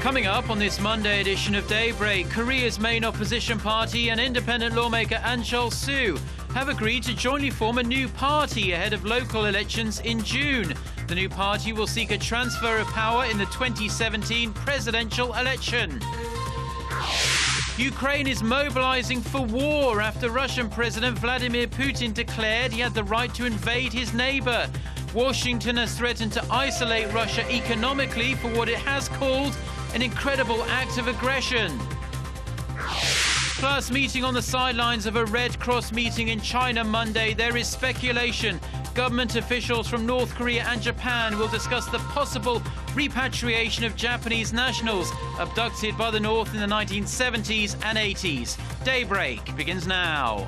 Coming up on this Monday edition of Daybreak, Korea's main opposition party and independent lawmaker Han Cheol-soo have agreed to jointly form a new party ahead of local elections in June. The new party will seek a transfer of power in the 2017 presidential election. Ukraine is mobilizing for war after Russian President Vladimir Putin declared he had the right to invade his neighbor. Washington has threatened to isolate Russia economically for what it has called an incredible act of aggression. Plus, meeting on the sidelines of a Red Cross meeting in China Monday, there is speculation government officials from North Korea and Japan will discuss the possible repatriation of Japanese nationals abducted by the North in the 1970s and 80s. Daybreak begins now.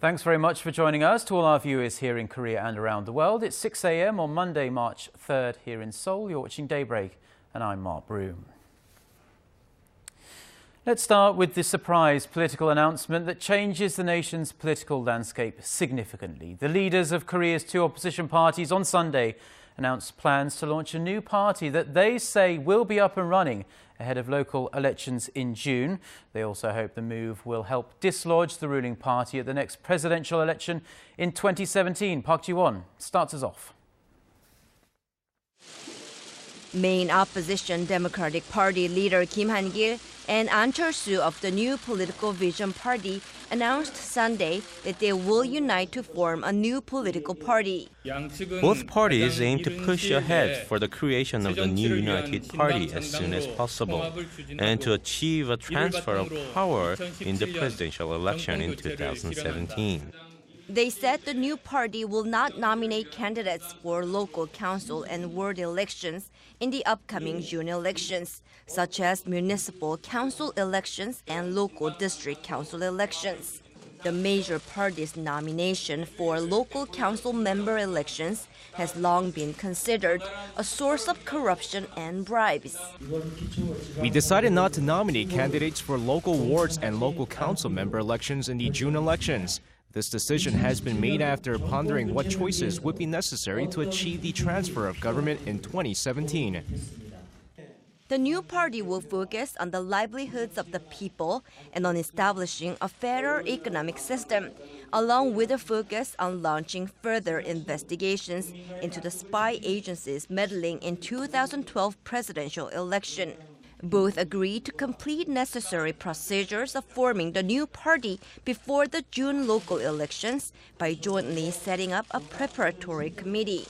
Thanks very much for joining us. To all our viewers here in Korea and around the world, it's 6 a.m. on Monday, March 3rd here in Seoul. You're watching Daybreak, and I'm Mark Broom. Let's start with the surprise political announcement that changes the nation's political landscape significantly. The leaders of Korea's two opposition parties on Sunday announced plans to launch a new party that they say will be up and running ahead of local elections in June. They also hope the move will help dislodge the ruling party at the next presidential election in 2017. Park Ji-won starts us off. Main opposition Democratic Party leader Han-gil and Han Cheol-soo of the New Political Vision Party announced Sunday that they will unite to form a new political party. Both parties aim to push ahead for the creation of the new united party as soon as possible and to achieve a transfer of power in the presidential election in 2017. They said the new party will not nominate candidates for local council and ward elections in the upcoming June elections, such as municipal council elections and local district council elections. The major party's nomination for local council member elections has long been considered a source of corruption and bribes. We decided not to nominate candidates for local wards and local council member elections in the June elections. This decision has been made after pondering what choices would be necessary to achieve the transfer of government in 2017. The new party will focus on the livelihoods of the people and on establishing a fairer economic system, along with a focus on launching further investigations into the spy agencies meddling in 2012 presidential election. Both agreed to complete necessary procedures of forming the new party before the June local elections by jointly setting up a preparatory committee.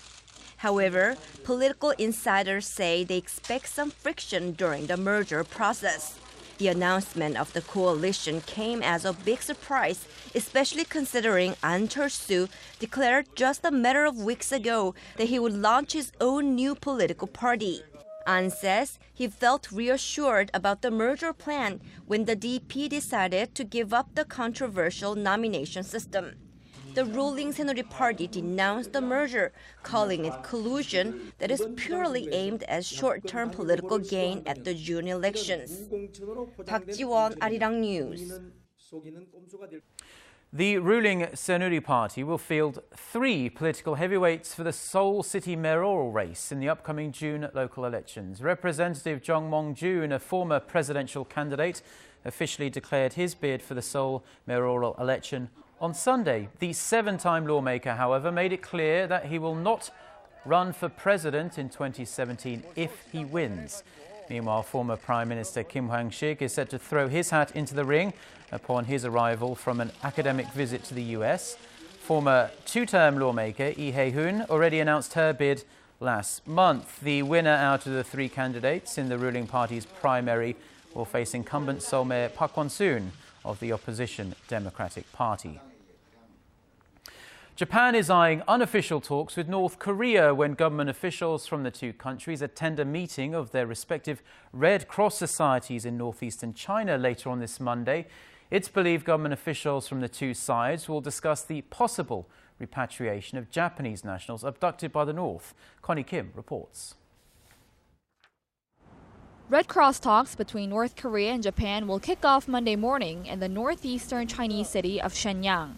However, political insiders say they expect some friction during the merger process. The announcement of the coalition came as a big surprise, especially considering Han Cheol-soo declared just a matter of weeks ago that he would launch his own new political party. Han says he felt reassured about the merger plan when the DP decided to give up the controversial nomination system. The ruling Saenuri Party denounced the merger, calling it collusion that is purely aimed at short-term political gain at the June elections. Park Ji-won, Arirang News. The ruling Saenuri Party will field 3 political heavyweights for the Seoul City mayoral race in the upcoming June local elections. Representative Jung Mong-joon, a former presidential candidate, officially declared his bid for the Seoul mayoral election on Sunday. The 7-time lawmaker, however, made it clear that he will not run for president in 2017 if he wins. Meanwhile, former Prime Minister Kim Hwang-sik is set to throw his hat into the ring upon his arrival from an academic visit to the US. Former 2-term lawmaker Lee Hae-hoon already announced her bid last month. The winner out of the 3 candidates in the ruling party's primary will face incumbent Seoul Mayor Park Kwon-soon of the opposition Democratic Party. Japan is eyeing unofficial talks with North Korea when government officials from the two countries attend a meeting of their respective Red Cross societies in northeastern China later on this Monday. It's believed government officials from the two sides will discuss the possible repatriation of Japanese nationals abducted by the North. Connie Kim reports. Red Cross talks between North Korea and Japan will kick off Monday morning in the northeastern Chinese city of Shenyang.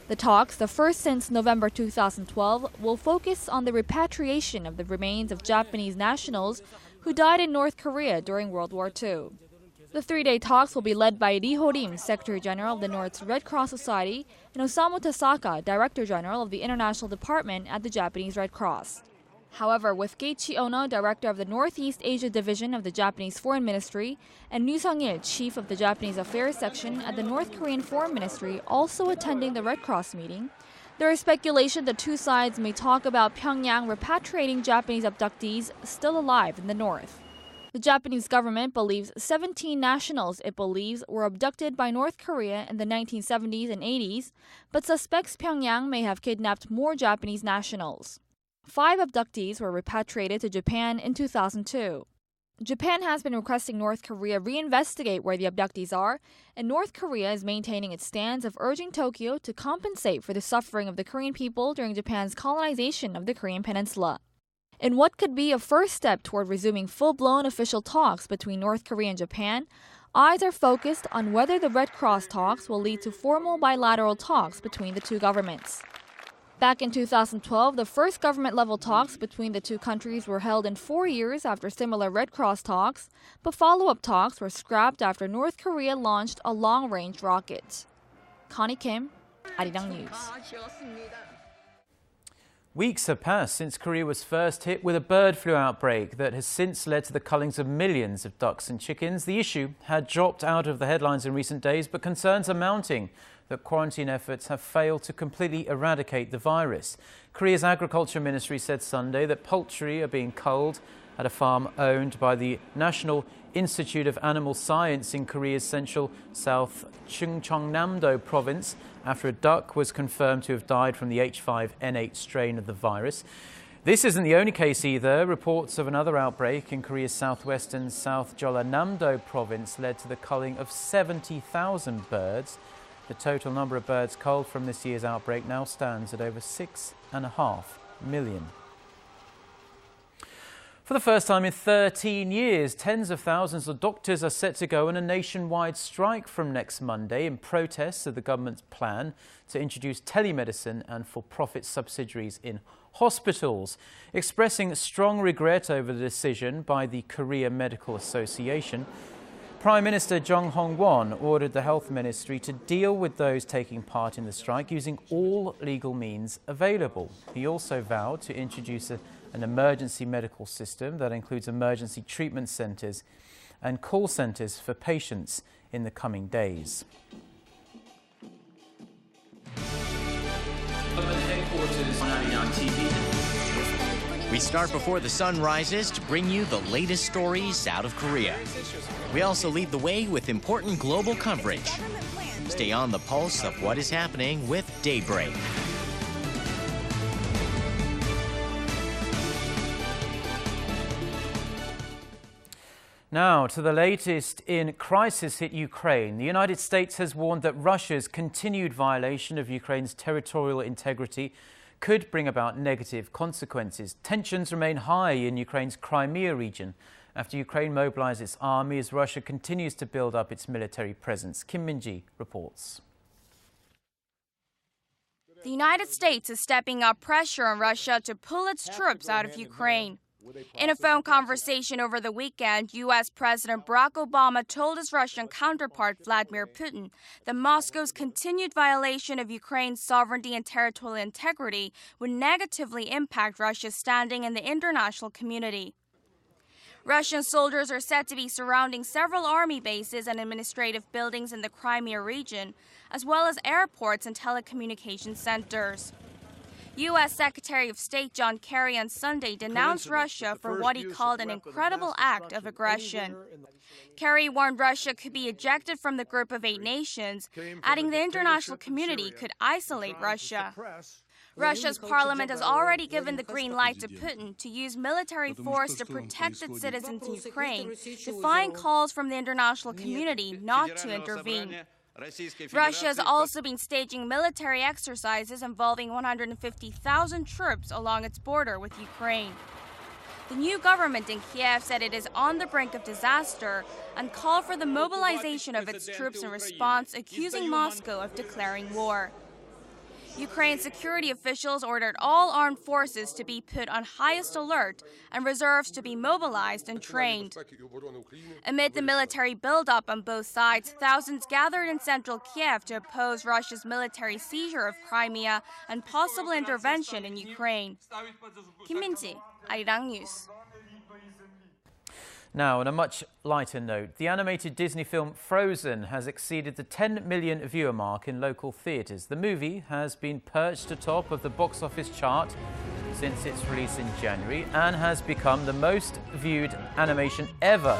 The talks, the first since November 2012, will focus on the repatriation of the remains of Japanese nationals who died in North Korea during World War II. The three-day talks will be led by Ri Ho-rim, Secretary General of the North's Red Cross Society, and Osamu Tasaka, Director General of the International Department at the Japanese Red Cross. However, with Keiichi Ono, Director of the Northeast Asia Division of the Japanese Foreign Ministry, and Ryu Sung-il, Chief of the Japanese Affairs Section at the North Korean Foreign Ministry, also attending the Red Cross meeting, there is speculation the two sides may talk about Pyongyang repatriating Japanese abductees still alive in the north. The Japanese government believes 17 nationals it believes were abducted by North Korea in the 1970s and 80s, but suspects Pyongyang may have kidnapped more Japanese nationals. 5 abductees were repatriated to Japan in 2002. Japan has been requesting North Korea reinvestigate where the abductees are, and North Korea is maintaining its stance of urging Tokyo to compensate for the suffering of the Korean people during Japan's colonization of the Korean peninsula. In what could be a first step toward resuming full-blown official talks between North Korea and Japan, eyes are focused on whether the Red Cross talks will lead to formal bilateral talks between the two governments. Back in 2012, the first government-level talks between the two countries were held in 4 years after similar Red Cross talks, but follow-up talks were scrapped after North Korea launched a long-range rocket. Connie Kim, Arirang News. Weeks have passed since Korea was first hit with a bird flu outbreak that has since led to the cullings of millions of ducks and chickens. The issue had dropped out of the headlines in recent days, but concerns are mounting that quarantine efforts have failed to completely eradicate the virus. Korea's Agriculture Ministry said Sunday that poultry are being culled at a farm owned by the National Institute of Animal Science in Korea's central South Chungcheongnam-do province after a duck was confirmed to have died from the H5N8 strain of the virus. This isn't the only case either. Reports of another outbreak in Korea's southwestern South Jeollanam-do province led to the culling of 70,000 birds. The total number of birds culled from this year's outbreak now stands at over 6.5 million. For the first time in 13 years, tens of thousands of doctors are set to go on a nationwide strike from next Monday in protest of the government's plan to introduce telemedicine and for-profit subsidiaries in hospitals. Expressing strong regret over the decision by the Korea Medical Association, Prime Minister Jung Hong-won ordered the Health Ministry to deal with those taking part in the strike using all legal means available. He also vowed to introduce an emergency medical system that includes emergency treatment centres and call centres for patients in the coming days. We start before the sun rises to bring you the latest stories out of Korea. We also lead the way with important global coverage. Stay on the pulse of what is happening with Daybreak. Now, to the latest in crisis-hit Ukraine. The United States has warned that Russia's continued violation of Ukraine's territorial integrity could bring about negative consequences. Tensions remain high in Ukraine's Crimea region after Ukraine mobilized its army as Russia continues to build up its military presence. Kim Min-ji reports. The United States is stepping up pressure on Russia to pull its troops out of Ukraine. In a phone conversation over the weekend, U.S. President Barack Obama told his Russian counterpart Vladimir Putin that Moscow's continued violation of Ukraine's sovereignty and territorial integrity would negatively impact Russia's standing in the international community. Russian soldiers are said to be surrounding several army bases and administrative buildings in the Crimea region, as well as airports and telecommunications centers. U.S. Secretary of State John Kerry on Sunday denounced Russia for what he called an incredible act of aggression. Kerry warned Russia could be ejected from the group of 8 nations, adding the international community could isolate Russia. Russia's parliament has already given the green light to Putin to use military force to protect its citizens in Ukraine, defying calls from the international community not to intervene. Russia has also been staging military exercises involving 150,000 troops along its border with Ukraine. The new government in Kiev said it is on the brink of disaster and called for the mobilization of its troops in response, accusing Moscow of declaring war. Ukraine's security officials ordered all armed forces to be put on highest alert and reserves to be mobilized and trained. Amid the military buildup on both sides, thousands gathered in central Kiev to oppose Russia's military seizure of Crimea and possible intervention in Ukraine. Kim Min-ji, Arirang News. Now, on a much lighter note, the animated Disney film Frozen has exceeded the 10 million viewer mark in local theatres. The movie has been perched atop of the box office chart since its release in January and has become the most viewed animation ever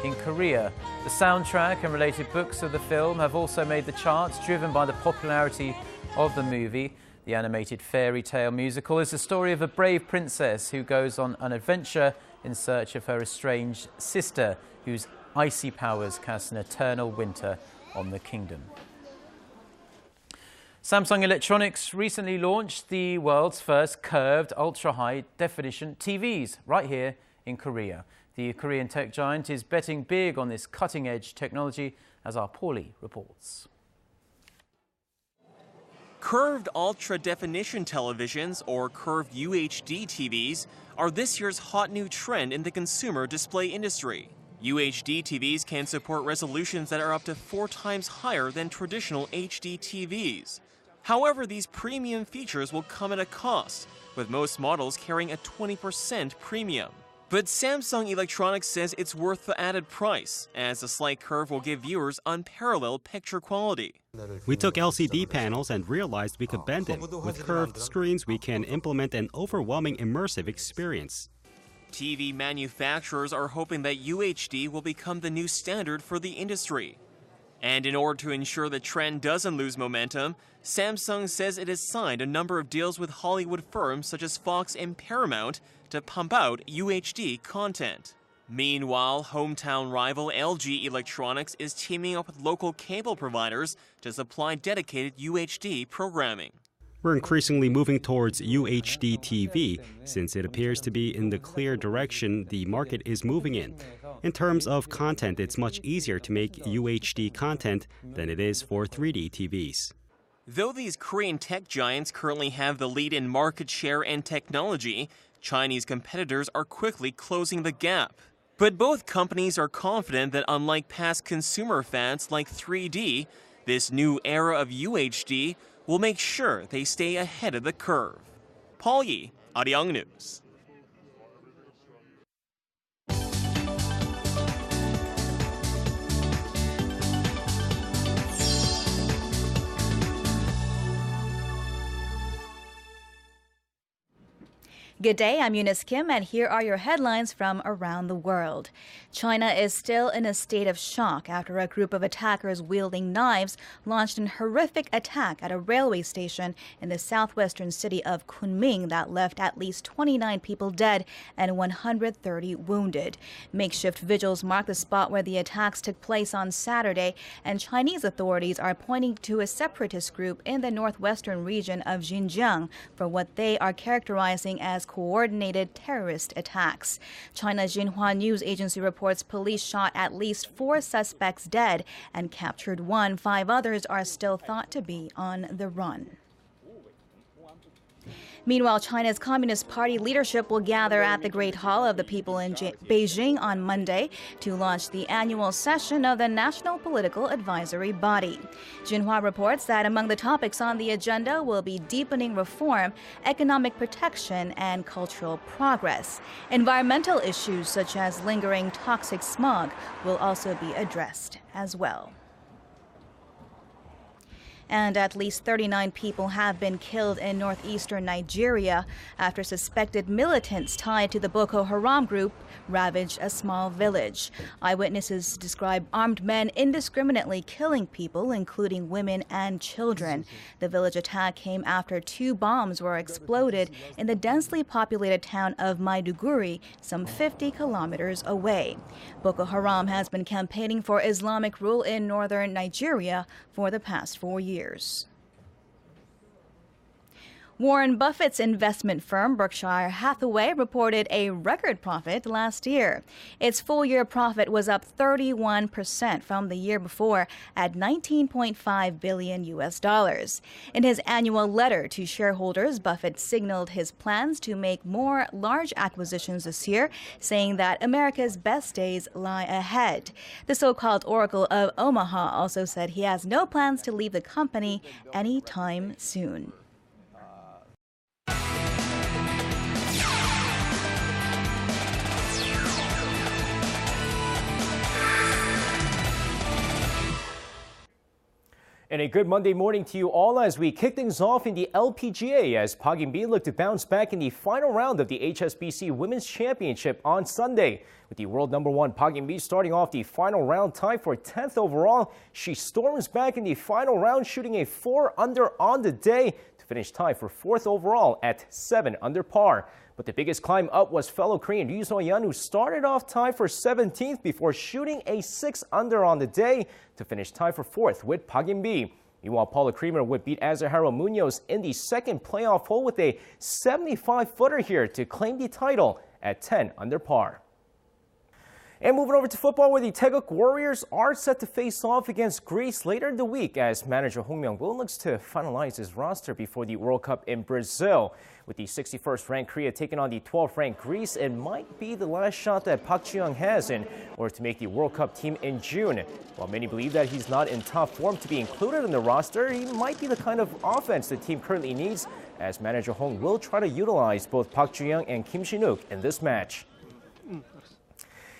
in Korea. The soundtrack and related books of the film have also made the charts, driven by the popularity of the movie. The animated fairy tale musical is the story of a brave princess who goes on an adventure in search of her estranged sister, whose icy powers cast an eternal winter on the kingdom. Samsung Electronics recently launched the world's first curved ultra-high definition TVs right here in Korea. The Korean tech giant is betting big on this cutting-edge technology, as our Paulie reports. Curved ultra-definition televisions, or curved UHD TVs, are this year's hot new trend in the consumer display industry. UHD TVs can support resolutions that are up to 4 times higher than traditional HD TVs. However, these premium features will come at a cost, with most models carrying a 20% premium. But Samsung Electronics says it's worth the added price, as the slight curve will give viewers unparalleled picture quality. We took LCD panels and realized we could bend them. With curved screens, we can implement an overwhelming immersive experience. TV manufacturers are hoping that UHD will become the new standard for the industry. And in order to ensure the trend doesn't lose momentum, Samsung says it has signed a number of deals with Hollywood firms such as Fox and Paramount to pump out UHD content. Meanwhile, hometown rival LG Electronics is teaming up with local cable providers to supply dedicated UHD programming. We're increasingly moving towards UHD TV since it appears to be in the clear direction the market is moving in. In terms of content, it's much easier to make UHD content than it is for 3D TVs. Though these Korean tech giants currently have the lead in market share and technology, Chinese competitors are quickly closing the gap. But both companies are confident that unlike past consumer fads like 3D, this new era of UHD will make sure they stay ahead of the curve. Paul Yi, Arirang News. Good day, I'm Eunice Kim, and here are your headlines from around the world. China is still in a state of shock after a group of attackers wielding knives launched an horrific attack at a railway station in the southwestern city of Kunming that left at least 29 people dead and 130 wounded. Makeshift vigils mark the spot where the attacks took place on Saturday, and Chinese authorities are pointing to a separatist group in the northwestern region of Xinjiang for what they are characterizing as coordinated terrorist attacks. China's Xinhua news agency reports police shot at least 4 suspects dead and captured 1. 5 others are still thought to be on the run. Meanwhile, China's Communist Party leadership will gather at the Great Hall of the People in Beijing on Monday to launch the annual session of the National Political Advisory Body. Xinhua reports that among the topics on the agenda will be deepening reform, economic protection, and cultural progress. Environmental issues such as lingering toxic smog will also be addressed as well. And at least 39 people have been killed in northeastern Nigeria after suspected militants tied to the Boko Haram group ravaged a small village. Eyewitnesses describe armed men indiscriminately killing people, including women and children. The village attack came after 2 bombs were exploded in the densely populated town of Maiduguri, some 50 kilometers away. Boko Haram has been campaigning for Islamic rule in northern Nigeria for the past 4 years. Warren Buffett's investment firm, Berkshire Hathaway, reported a record profit last year. Its full-year profit was up 31% from the year before at $19.5 billion. In his annual letter to shareholders, Buffett signaled his plans to make more large acquisitions this year, saying that America's best days lie ahead. The so-called Oracle of Omaha also said he has no plans to leave the company anytime soon. And a good Monday morning to you all as we kick things off in the LPGA as Park In-bi looked to bounce back in the final round of the HSBC Women's Championship on Sunday. With the world number 1 Park In-bi starting off the final round tied for 10th overall, she storms back in the final round shooting a 4-under on the day to finish tied for 4th overall at 7 under par. But the biggest climb up was fellow Korean Lee So-yeon, who started off tied for 17th before shooting a 6-under on the day to finish tied for 4th with Park In-bi. Meanwhile, Paula Creamer would beat Azahara Munoz in the second playoff hole with a 75-footer here to claim the title at 10 under par. And moving over to football, where the Taeguk Warriors are set to face off against Greece later in the week as manager Hong Myung-gil looks to finalize his roster before the World Cup in Brazil. With the 61st ranked Korea taking on the 12th ranked Greece, it might be the last shot that Park Ji-young has in order to make the World Cup team in June. While many believe that he's not in top form to be included in the roster, he might be the kind of offense the team currently needs, as manager Hong will try to utilize both Park Ji-young and Kim Shin-wook in this match.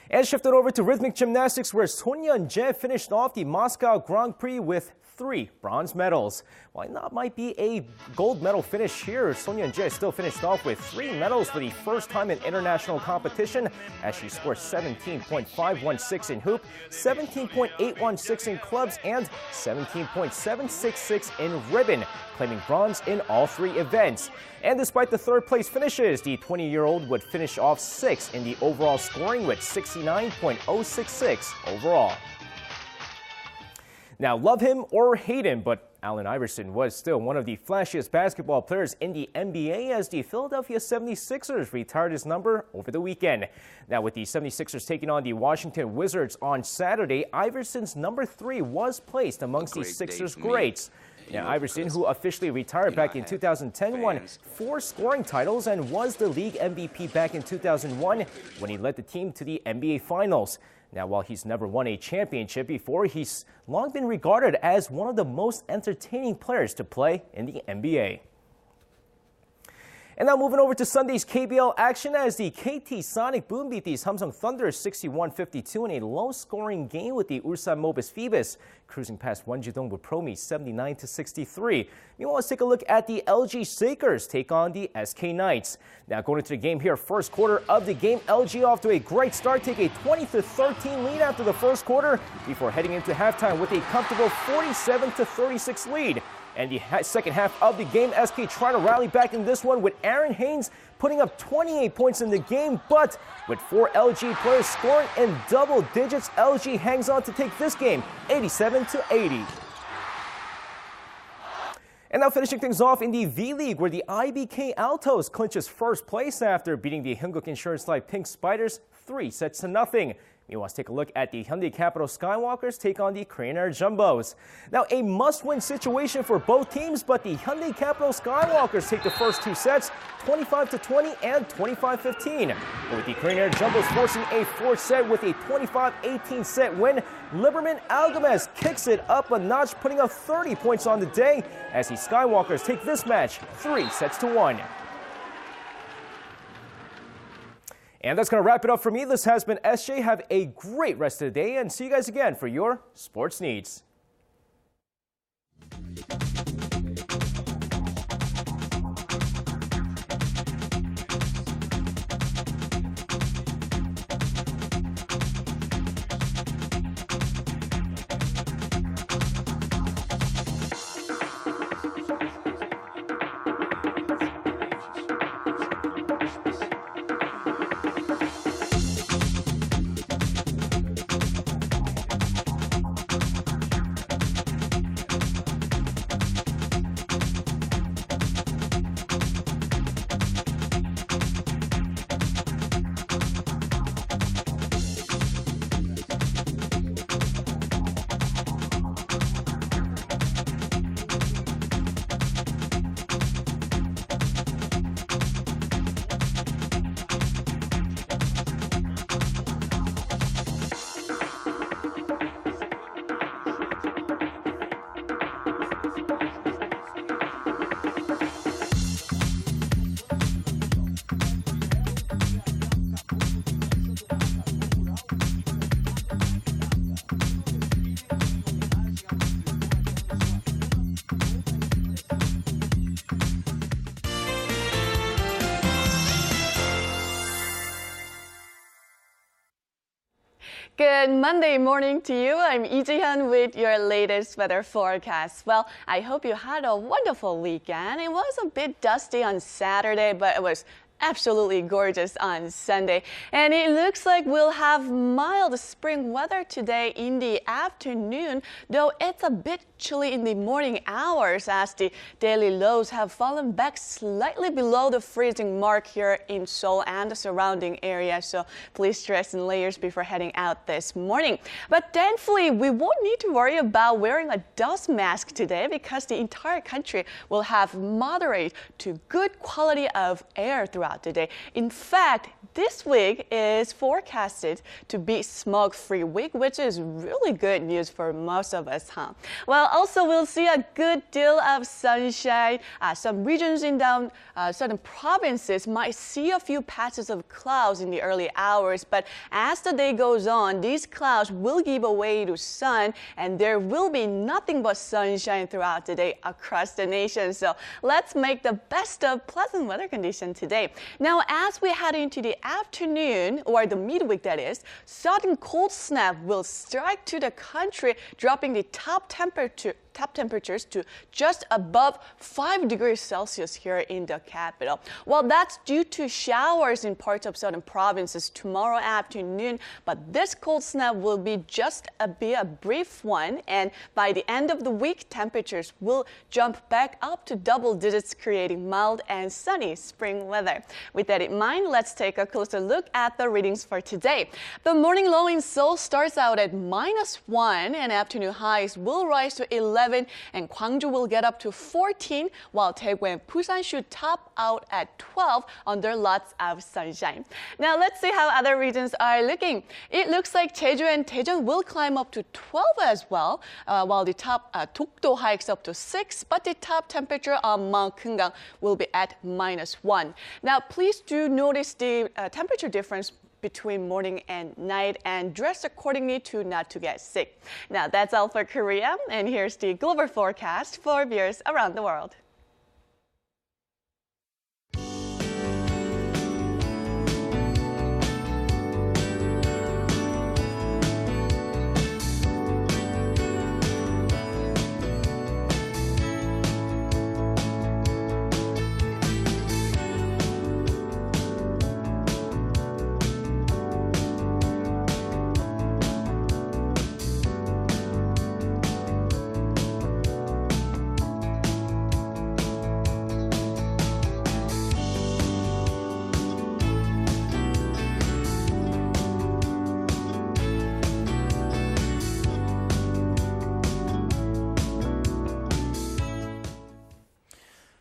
And shifted over to rhythmic gymnastics, where Son Yeon-jae finished off the Moscow Grand Prix with 3 bronze medals. While that might be a gold medal finish here, Son Yeon-jae still finished off with 3 medals for the first time in international competition as she scored 17.516 in hoop, 17.816 in clubs, and 17.766 in ribbon, claiming bronze in all 3 events. And despite the 3rd place finishes, the 20-year-old would finish off 6th in the overall scoring with 69.066 overall. Now, love him or hate him, but Allen Iverson was still one of the flashiest basketball players in the NBA as the Philadelphia 76ers retired his number over the weekend. Now, with the 76ers taking on the Washington Wizards on Saturday, Iverson's number 3 was placed amongst the Sixers greats. Now, Iverson, who officially retired back in 2010, won 4 scoring titles and was the league MVP back in 2001 when he led the team to the NBA Finals. Now, while he's never won a championship before, he's long been regarded as one of the most entertaining players to play in the NBA. And now moving over to Sunday's KBL action as the KT Sonic Boom beat the Samsung Thunder 61-52 in a low-scoring game with the Ulsan Mobis Phoebus cruising past Wonjidong with Promi 79-63. Meanwhile, let's take a look at the LG Sakers take on the SK Knights. Now going into the game here, first quarter of the game, LG off to a great start, take a 20-13 lead after the first quarter before heading into halftime with a comfortable 47-36 lead. And the second half of the game, SK trying to rally back in this one with Aaron Haynes putting up 28 points in the game. But with 4 LG players scoring in double digits, LG hangs on to take this game 87-80. And now finishing things off in the V-League, where the IBK Altos clinches first place after beating the Hyundai Insurance Life Pink Spiders 3-0. Meanwhile, let's take a look at the Hyundai Capital Skywalkers take on the Korean Air Jumbos. Now, a must-win situation for both teams, but the Hyundai Capital Skywalkers take the first 2 sets, 25-20 and 25-15. With the Korean Air Jumbos forcing a 4th set with a 25-18 set win, Liberman Algamez kicks it up a notch, putting up 30 points on the day as the Skywalkers take this match 3-1. And that's going to wrap it up for me. This has been SJ. Have a great rest of the day and see you guys again for your sports needs. Good Monday morning to you. I'm Lee Ji-hyun with your latest weather forecast. Well, I hope you had a wonderful weekend. It was a bit dusty on Saturday, but it was absolutely gorgeous on Sunday. And it looks like we'll have mild spring weather today in the afternoon, though it's a bit chilly in the morning hours as the daily lows have fallen back slightly below the freezing mark here in Seoul and the surrounding area. So please dress in layers before heading out this morning. But thankfully, we won't need to worry about wearing a dust mask today because the entire country will have moderate to good quality of air throughout the day. In fact, this week is forecasted to be smog-free week, which is really good news for most of us, huh? Well, also we'll see a good deal of sunshine. Some regions in down southern provinces might see a few patches of clouds in the early hours, but as the day goes on, these clouds will give way to sun, and there will be nothing but sunshine throughout the day across the nation. So let's make the best of pleasant weather conditions today. Now, as we head into the afternoon, or the midweek that is, sudden cold snap will strike to the country, dropping the top temperatures to just above 5 degrees Celsius here in the capital. Well, that's due to showers in parts of southern provinces tomorrow afternoon, but this cold snap will be just a brief one, and by the end of the week, temperatures will jump back up to double digits, creating mild and sunny spring weather. With that in mind, let's take a closer look at the readings for today. The morning low in Seoul starts out at -1, and afternoon highs will rise to 11. And Gwangju will get up to 14, while Daegu and Busan should top out at 12 under lots of sunshine. Now let's see how other regions are looking. It looks like Jeju and Daejeon will climb up to 12 as well, while the top Dokdo hikes up to 6, but the top temperature on Mount Keungang will be at -1. Now please do notice the temperature difference between morning and night, and dress accordingly not to get sick. Now that's all for Korea, and here's the global forecast for viewers around the world.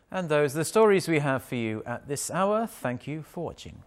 And those are the stories we have for you at this hour. Thank you for watching.